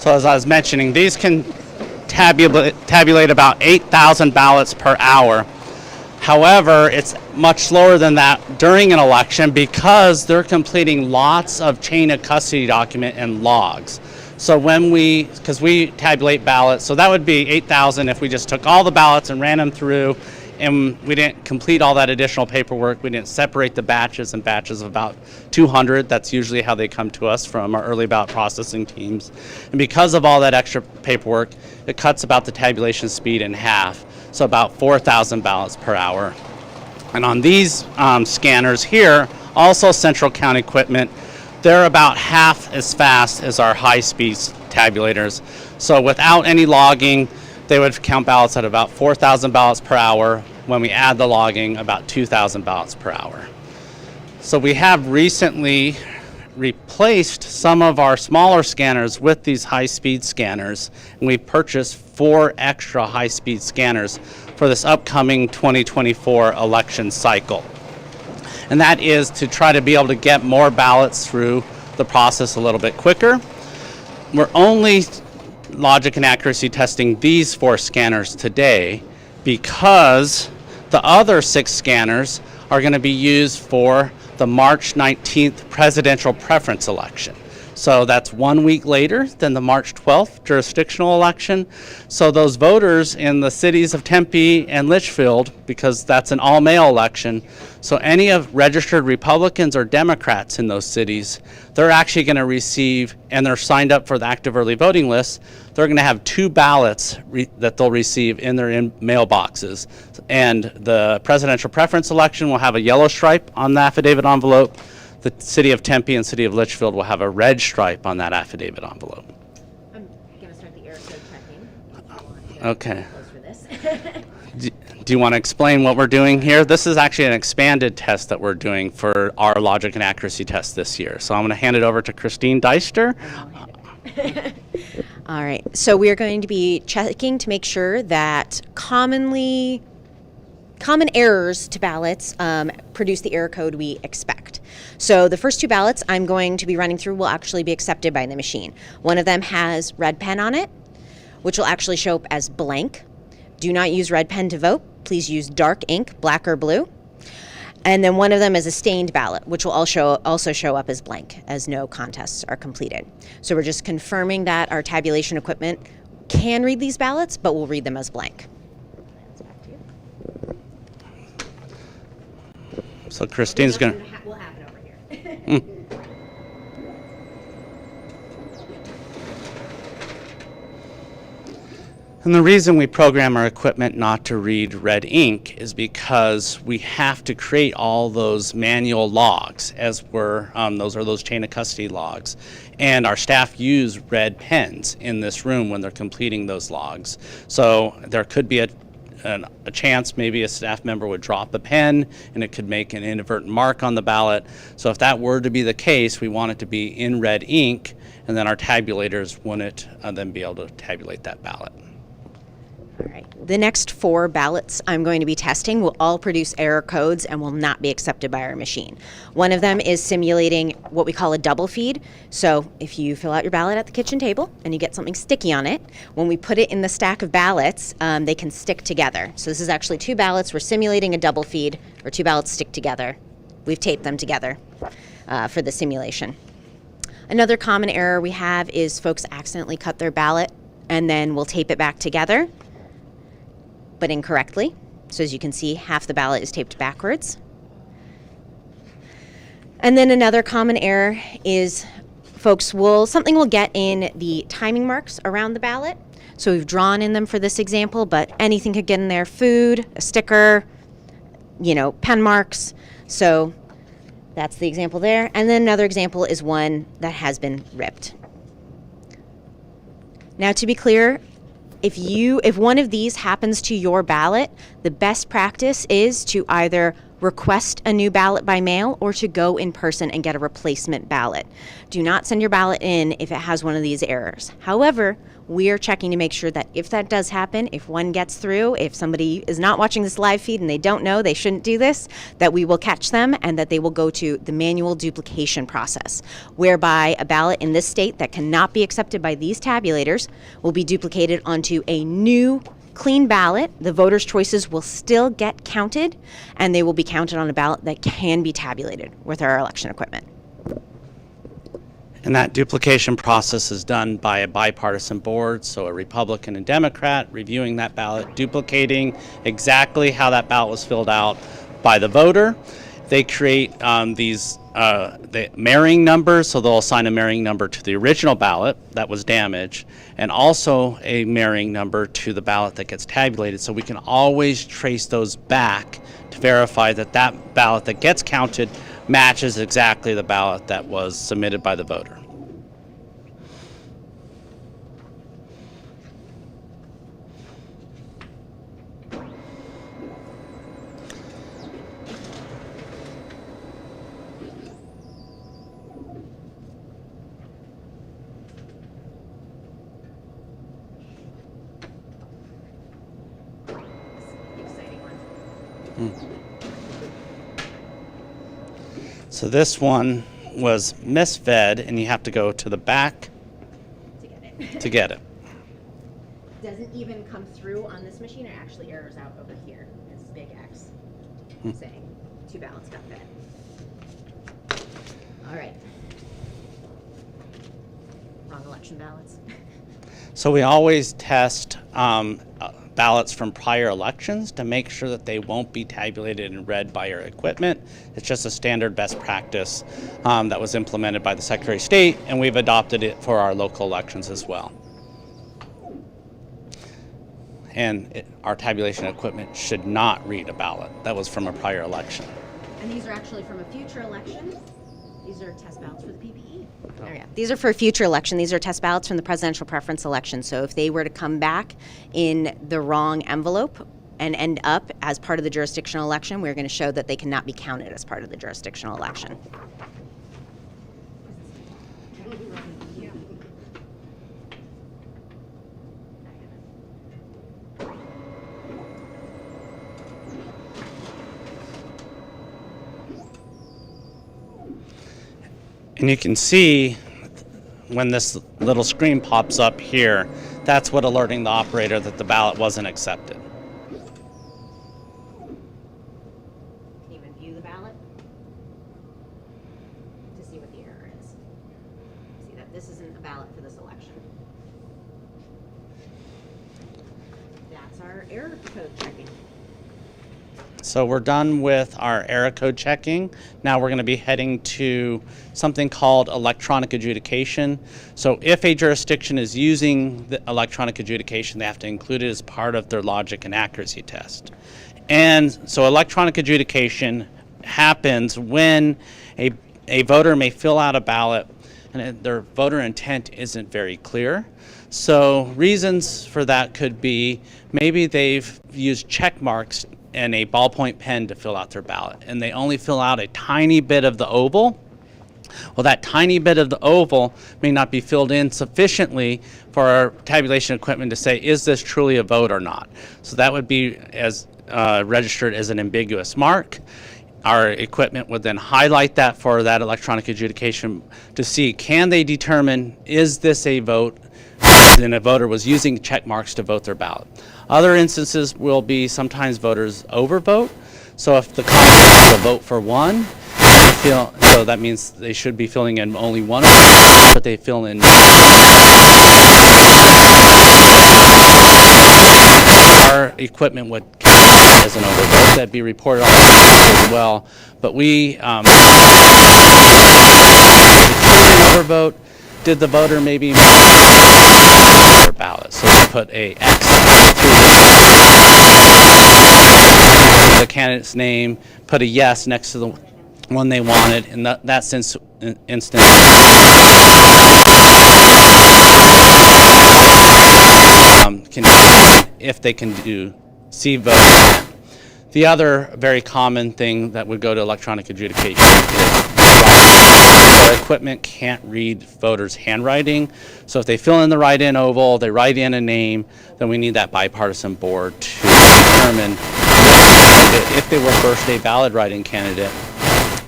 So as I was mentioning, these can tabulate about 8,000 ballots per hour. However, it's much slower than that during an election because they're completing lots of chain of custody document and logs. So because we tabulate ballots, so that would be 8,000 if we just took all the ballots and ran them through, and we didn't complete all that additional paperwork. We didn't separate the batches in batches of about 200. That's usually how they come to us from our early ballot processing teams. And because of all that extra paperwork, it cuts about the tabulation speed in half. So about 4,000 ballots per hour. And on these scanners here, also Central County equipment, they're about half as fast as our high-speed tabulators. So without any logging, they would count ballots at about 4,000 ballots per hour. When we add the logging, about 2,000 ballots per hour. So we have recently replaced some of our smaller scanners with these high-speed scanners, and we purchased 4 extra high-speed scanners for this upcoming 2024 election cycle. And that is to try to be able to get more ballots through the process a little bit quicker. We're only logic and accuracy testing these 4 scanners today because the other 6 scanners are going to be used for the March 19th presidential preference election. So that's 1 week later than the March 12th jurisdictional election. So those voters in the cities of Tempe and Litchfield, because that's an all-mail election, so any of registered Republicans or Democrats in those cities, they're actually going to receive, and they're signed up for the active early voting list, they're going to have 2 ballots that they'll receive in their mailboxes. And the presidential preference election will have a yellow stripe on the affidavit envelope. The city of Tempe and city of Litchfield will have a red stripe on that affidavit envelope. I'm going to start the error code checking. Okay. For this. Do you want to explain what we're doing here? This is actually an expanded test that we're doing for our logic and accuracy test this year. So I'm going to hand it over to Christine Deister. All right. So we are going to be checking to make sure that common errors to ballots produce the error code we expect. So the first 2 ballots I'm going to be running through will actually be accepted by the machine. One of them has red pen on it, which will actually show up as blank. Do not use red pen to vote. Please use dark ink, black or blue. And then one of them is a stained ballot, which will also show up as blank, as no contests are completed. So we're just confirming that our tabulation equipment can read these ballots, but will read them as blank. So Christine's going to... Will happen over here. And the reason we program our equipment not to read red ink is because we have to create all those manual logs as those chain of custody logs. And our staff use red pens in this room when they're completing those logs. So there could be a chance maybe a staff member would drop a pen and it could make an inadvertent mark on the ballot. So if that were to be the case, we want it to be in red ink, and then our tabulators wouldn't then be able to tabulate that ballot. All right. The next 4 ballots I'm going to be testing will all produce error codes and will not be accepted by our machine. One of them is simulating what we call a double feed. So if you fill out your ballot at the kitchen table and you get something sticky on it, when we put it in the stack of ballots, they can stick together. So this is actually 2 ballots. We're simulating a double feed, or 2 ballots stick together. We've taped them together for the simulation. Another common error we have is folks accidentally cut their ballot and then we'll tape it back together, but incorrectly. So as you can see, half the ballot is taped backwards. And then another common error is something will get in the timing marks around the ballot. So we've drawn in them for this example, but anything could get in there: food, a sticker, pen marks. So that's the example there. And then another example is one that has been ripped. Now, to be clear, if one of these happens to your ballot, the best practice is to either request a new ballot by mail, or to go in person and get a replacement ballot. Do not send your ballot in if it has one of these errors. However, we are checking to make sure that if that does happen, if one gets through, if somebody is not watching this live feed and they don't know they shouldn't do this, that we will catch them and that they will go to the manual duplication process, whereby a ballot in this state that cannot be accepted by these tabulators will be duplicated onto a new clean ballot. The voters' choices will still get counted, and they will be counted on a ballot that can be tabulated with our election equipment. And that duplication process is done by a bipartisan board, so a Republican and Democrat reviewing that ballot, duplicating exactly how that ballot was filled out by the voter. They create the marrying numbers, so they'll assign a marrying number to the original ballot that was damaged, and also a marrying number to the ballot that gets tabulated, so we can always trace those back to verify that that ballot that gets counted matches exactly the ballot that was submitted by the voter. So this one was misfed, and you have to go to the back to get it. Doesn't even come through on this machine. It actually errors out over here. It's big X saying 2 ballots got fed. All right. Wrong election ballots. So we always test ballots from prior elections to make sure that they won't be tabulated and read by our equipment. It's just a standard best practice that was implemented by the Secretary of State, and we've adopted it for our local elections as well. And our tabulation equipment should not read a ballot that was from a prior election. And these are actually from a future election. These are test ballots for the PPE. Oh, yeah. These are for a future election. These are test ballots from the presidential preference election. So if they were to come back in the wrong envelope and end up as part of the jurisdictional election, we're going to show that they cannot be counted as part of the jurisdictional election. And you can see when this little screen pops up here, that's what alerting the operator that the ballot wasn't accepted. Can you even view the ballot to see what the error is? See that this isn't a ballot for this election. That's our error code checking. So we're done with our error code checking. Now we're going to be heading to something called electronic adjudication. So if a jurisdiction is using the electronic adjudication, they have to include it as part of their logic and accuracy test. And so electronic adjudication happens when a voter may fill out a ballot and their voter intent isn't very clear. So reasons for that could be maybe they've used check marks and a ballpoint pen to fill out their ballot, and they only fill out a tiny bit of the oval. Well, that tiny bit of the oval may not be filled in sufficiently for our tabulation equipment to say, is this truly a vote or not? So that would be as registered as an ambiguous mark. Our equipment would then highlight that for that electronic adjudication to see, can they determine, is this a vote? Then a voter was using check marks to vote their ballot. Other instances will be sometimes voters overvote. So if the comment is a vote for one, so that means they should be filling in only one, but they fill in. Our equipment would count as an overvote. That'd be reported on as well. But we overvote. Did the voter maybe their ballot? So we put a X the candidate's name, put a yes next to the one they wanted, in that instance, if they can do C vote. The other very common thing that would go to electronic adjudication is our equipment can't read voters' handwriting. So if they fill in the write-in oval, they write in a name, then we need that bipartisan board to determine if they were first-day valid write-in candidate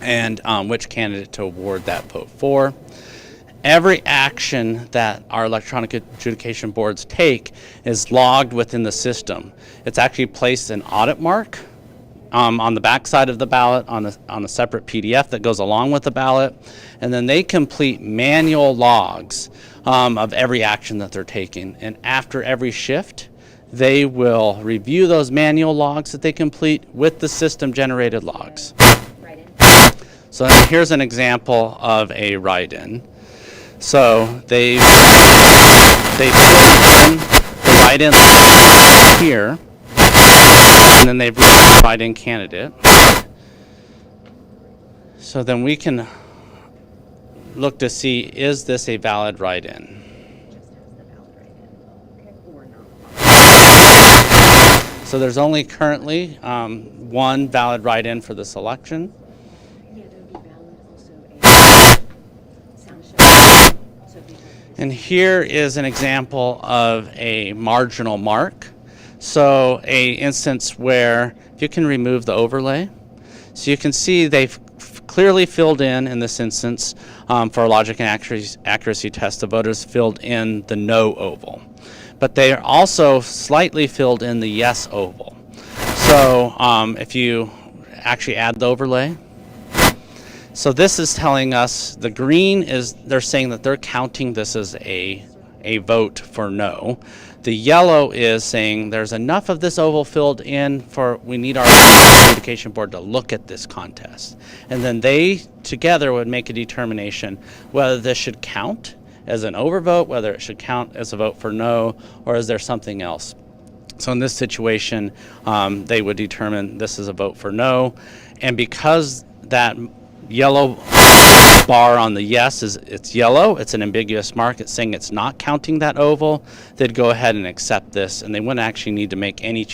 and which candidate to award that vote for. Every action that our electronic adjudication boards take is logged within the system. It's actually placed an audit mark on the back side of the ballot on a separate PDF that goes along with the ballot, and then they complete manual logs of every action that they're taking. And after every shift, they will review those manual logs that they complete with the system-generated logs. So here's an example of a write-in. So they put in the write-in here, and then they've written the write-in candidate. So then we can look to see, is this a valid write-in? So there's only currently one valid write-in for this election. And here is an example of a marginal mark. So a instance where you can remove the overlay. So you can see they've clearly filled in this instance for a logic and accuracy test, the voters filled in the no oval. But they are also slightly filled in the yes oval. So if you actually add the overlay, so this is telling us the green is, they're saying that they're counting this as a vote for no. The yellow is saying there's enough of this oval filled in for, we need our adjudication board to look at this contest. And then they together would make a determination whether this should count as an overvote, whether it should count as a vote for no, or is there something else. So in this situation, they would determine this is a vote for no. And because that yellow bar on the yes it's yellow, it's an ambiguous mark, it's saying it's not counting that oval, they'd go ahead and accept this, and they wouldn't actually need to make any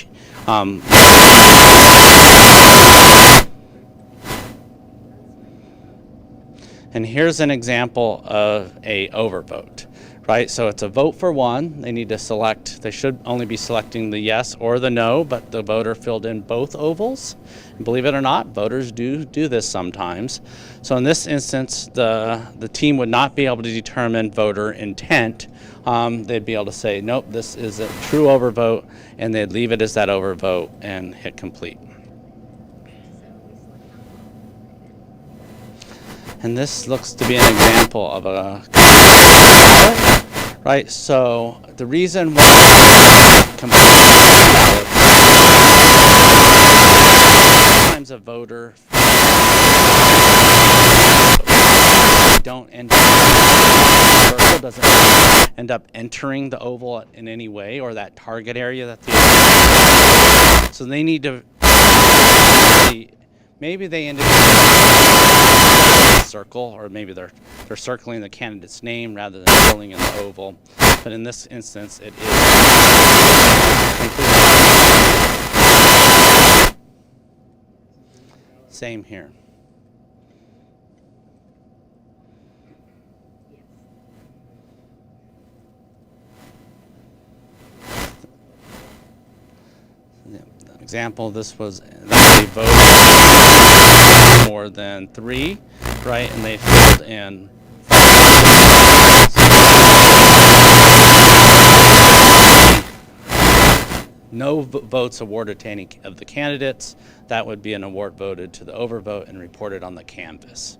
and here's an example of a overvote, right? So it's a vote for one. They need to select, they should only be selecting the yes or the no, but the voter filled in both ovals. And believe it or not, voters do this sometimes. So in this instance, the team would not be able to determine voter intent. They'd be able to say, nope, this is a true overvote, and they'd leave it as that overvote and hit complete. And this looks to be an example of a ballot, right? So the reason why sometimes a voter don't end up doesn't end up entering the oval in any way, or that target area that the so they need to maybe they end up circle, or maybe they're circling the candidate's name rather than filling in the oval. But in this instance, it is completely same here. Example, this was they voted more than 3, right? And they filled in 5. No votes awarded to any of the candidates. That would be an award voted to the overvote and reported on the canvas.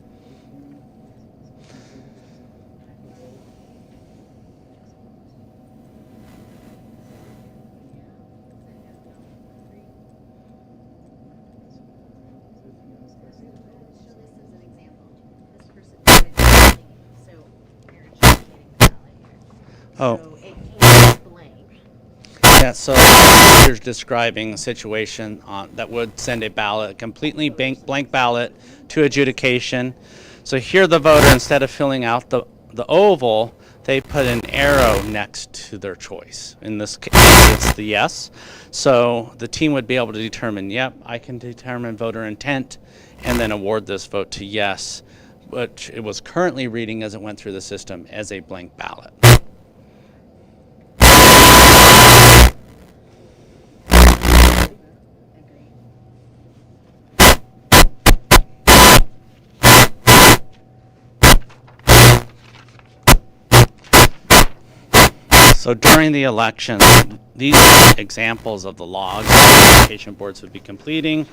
Oh. So it came blank. Yeah, so here's describing a situation that would send a ballot, completely blank ballot to adjudication. So here the voter, instead of filling out the oval, they put an arrow next to their choice. In this case, against the yes. So the team would be able to determine, yep, I can determine voter intent, and then award this vote to yes, which it was currently reading as it went through the system as a blank ballot. So during the election, these are examples of the logs that education boards would be completing.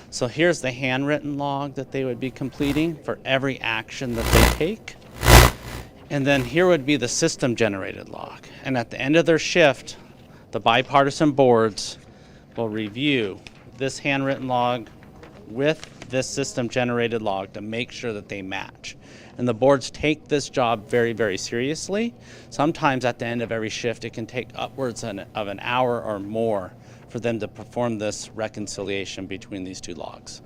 So here's the handwritten log that they would be completing for every action that they take. And then here would be the system generated log. And at the end of their shift, the bipartisan boards will review this handwritten log with this system generated log to make sure that they match. And the boards take this job very, very seriously. Sometimes at the end of every shift, it can take upwards of an hour or more for them to perform this reconciliation between these two logs.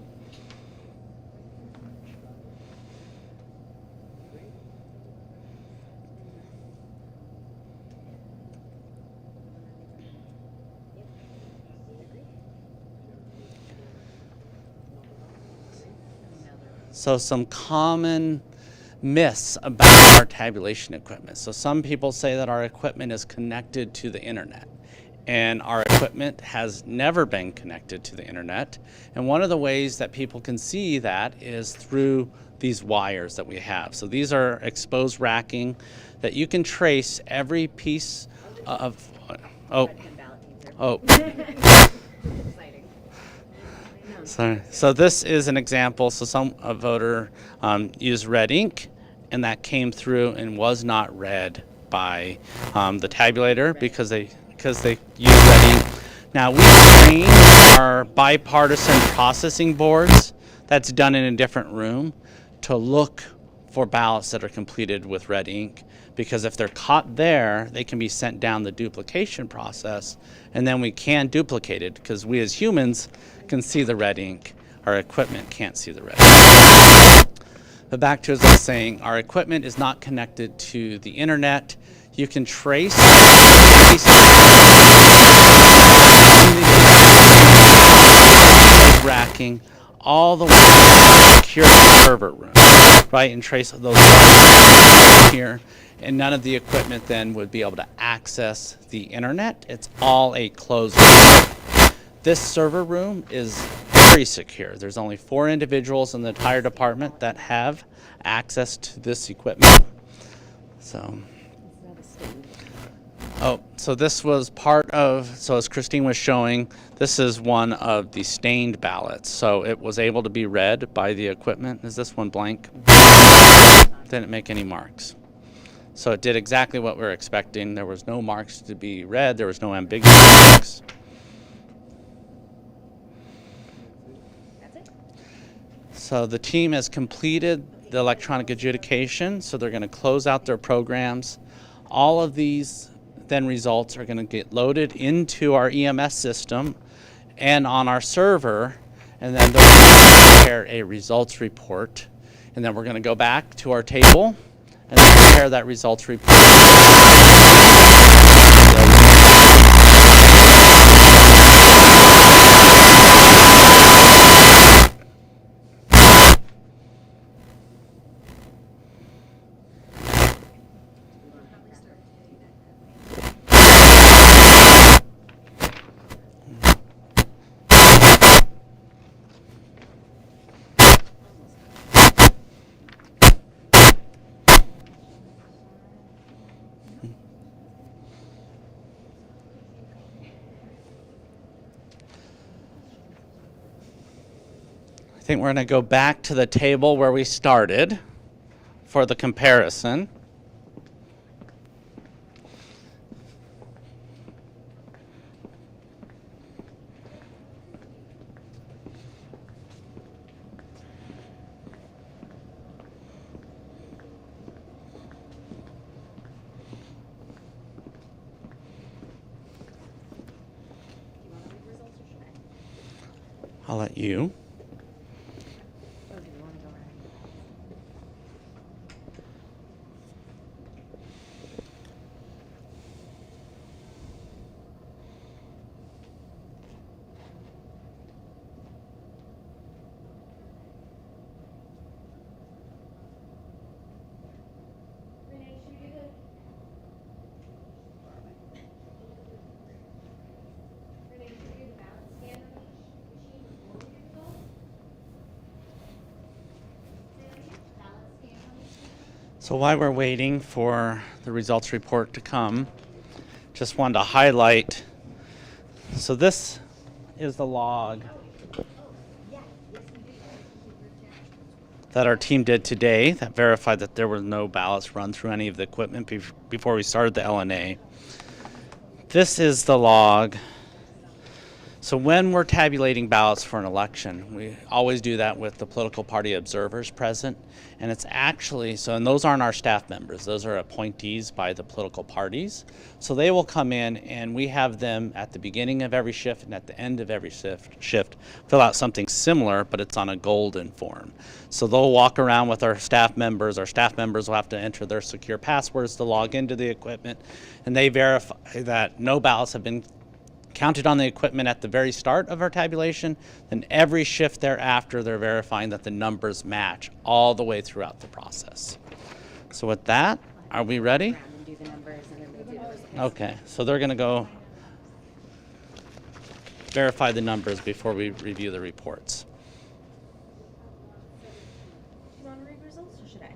So some common myths about our tabulation equipment. So some people say that our equipment is connected to the internet, and our equipment has never been connected to the internet. And one of the ways that people can see that is through these wires that we have. So these are exposed racking that you can trace every piece of, Sorry. So this is an example. So some a voter used red ink, and that came through and was not read by the tabulator because they used red ink. Now we train our bipartisan processing boards. That's done in a different room to look for ballots that are completed with red ink, because if they're caught there, they can be sent down the duplication process, and then we can duplicate it because we as humans can see the red ink. Our equipment can't see the red ink. But back to as I was saying, our equipment is not connected to the internet. You can trace racking all the way to the secure server room, right, and trace those here. And none of the equipment then would be able to access the internet. It's all a closed room. This server room is very secure. There's only 4 individuals in the entire department that have access to this equipment. So this was part of, so as Christine was showing, this is one of the stained ballots. So it was able to be read by the equipment. Is this one blank? Didn't make any marks. So it did exactly what we were expecting. There was no marks to be read. There was no ambiguous marks. That's it. So the team has completed the electronic adjudication. So they're going to close out their programs. All of these then results are going to get loaded into our EMS system and on our server, and then they're going to prepare a results report. And then we're going to go back to our table and then prepare that results report. I think we're going to go back to the table where we started for the comparison. I'll let you. So while we're waiting for the results report to come, just wanted to highlight, so this is the log that our team did today that verified that there were no ballots run through any of the equipment before we started the LNA. This is the log. So when we're tabulating ballots for an election, we always do that with the political party observers present. And it's actually, and those aren't our staff members, those are appointees by the political parties. So they will come in and we have them at the beginning of every shift and at the end of every shift fill out something similar, but it's on a golden form. So they'll walk around with our staff members. Our staff members will have to enter their secure passwords to log into the equipment, and they verify that no ballots have been counted on the equipment at the very start of our tabulation. Then every shift thereafter, they're verifying that the numbers match all the way throughout the process. So with that, are we ready? Okay, so they're going to go verify the numbers before we review the reports. Do you want to read results or should I?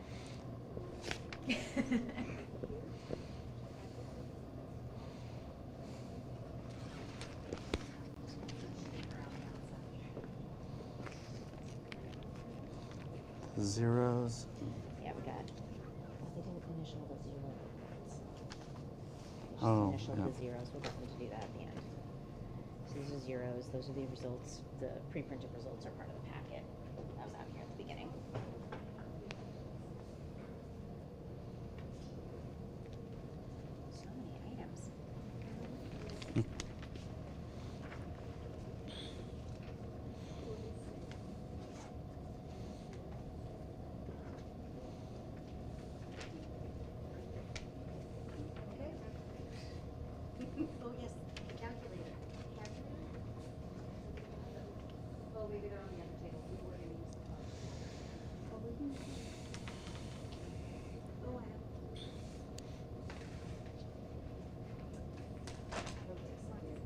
Zeros. Yeah, we got. They didn't initial the zeros. Oh, Initial yeah. the zeros. We'll get them to do that at the end. So these are zeros. Those are the results. The pre-printed results are part of the packet. That was out here at the beginning. So many items. Oh, yes, the calculator. Oh, leave it on the other table. We were gonna use the phone. Oh, we can. Oh, I have. Okay, it's not good.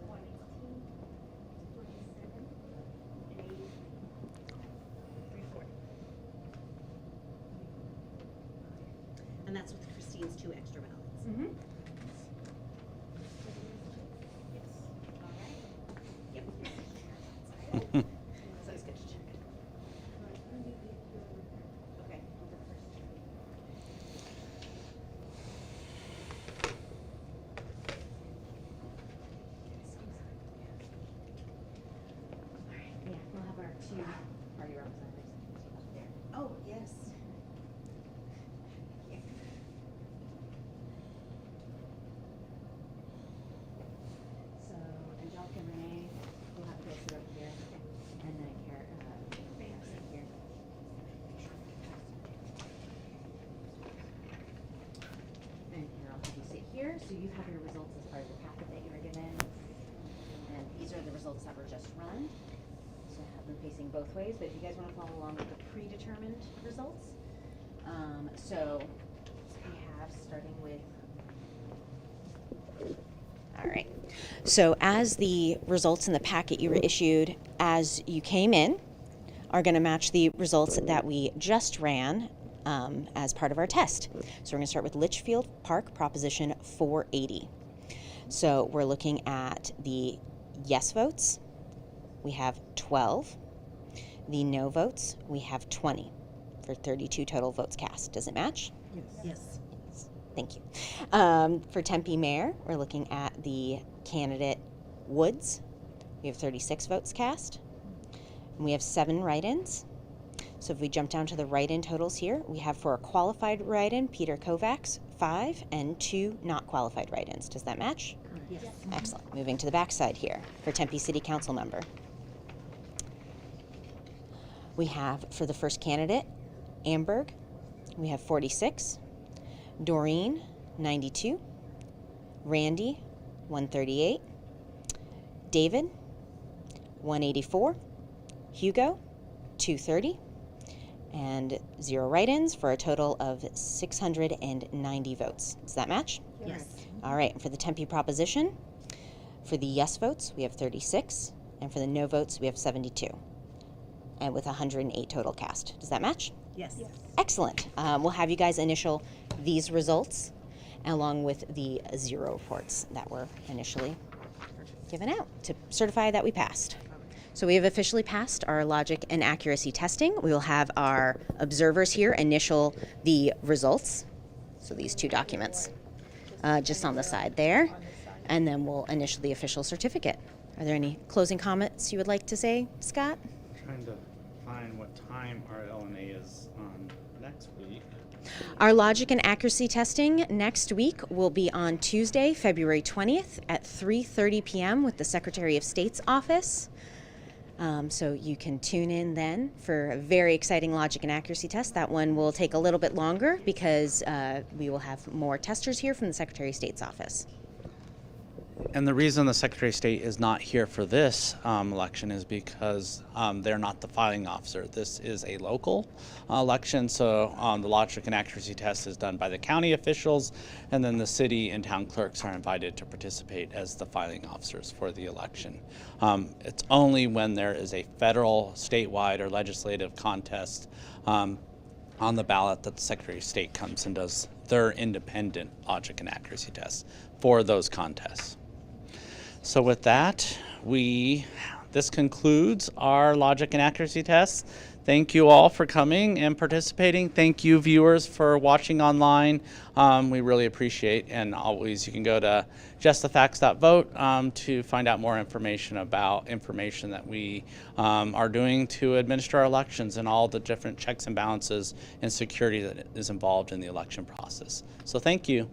118, 27, and 80. 340. And that's with Christine's 2 extra ballots. Mm-hmm. Yes. All right. Yep. So it's good to check. Okay, I'll go first. All right. Yeah, we'll have our 2 party representatives up there. Oh, yes. So Angelica and Renee will have to go sit over here, and then Renee will sit here. And here, I'll have you sit here, so you have your results as part of the packet that you were given. And these are the results that were just run. So I have them facing both ways, but if you guys want to follow along with the predetermined results. So we have, starting with all right. So as the results in the packet you were issued as you came in are going to match the results that we just ran as part of our test. So we're going to start with Litchfield Park Proposition 480. So we're looking at the yes votes. We have 12. The no votes, we have 20 for 32 total votes cast. Does it match? Yes. Thank you. For Tempe Mayor, we're looking at the candidate Woods. We have 36 votes cast. And we have 7 write-ins. So if we jump down to the write-in totals here, we have for a qualified write-in, Peter Kovacs, 5, and 2 not qualified write-ins. Does that match? Yes. Excellent. Moving to the backside here for Tempe City Council member. We have for the first candidate, Amberg, we have 46. Doreen, 92. Randy, 138. David, 184. Hugo, 230. And 0 write-ins for a total of 690 votes. Does that match? Yes. All right, and for the Tempe proposition, for the yes votes, we have 36, and for the no votes, we have 72. and with 108 total cast. Does that match? Yes. Excellent. We'll have you guys initial these results along with the 0 reports that were initially given out to certify that we passed. So we have officially passed our logic and accuracy testing. We will have our observers here initial the results. So these 2 documents just on the side there. And then we'll initial the official certificate. Are there any closing comments you would like to say, Scott? Trying to find what time our LNA is on next week. Our logic and accuracy testing next week will be on Tuesday, February 20th at 3:30 p.m. with the Secretary of State's office. So you can tune in then for a very exciting logic and accuracy test. That one will take a little bit longer because we will have more testers here from the Secretary of State's office. And the reason the Secretary of State is not here for this election is because they're not the filing officer. This is a local election, so the logic and accuracy test is done by the county officials, and then the city and town clerks are invited to participate as the filing officers for the election. It's only when there is a federal, statewide, or legislative contest on the ballot that the Secretary of State comes and does their independent logic and accuracy test for those contests. So with that, this concludes our logic and accuracy test. Thank you all for coming and participating. Thank you, viewers, for watching online. We really appreciate, and always you can go to justthefacts.vote to find out more information about information that we are doing to administer our elections and all the different checks and balances and security that is involved in the election process. So thank you.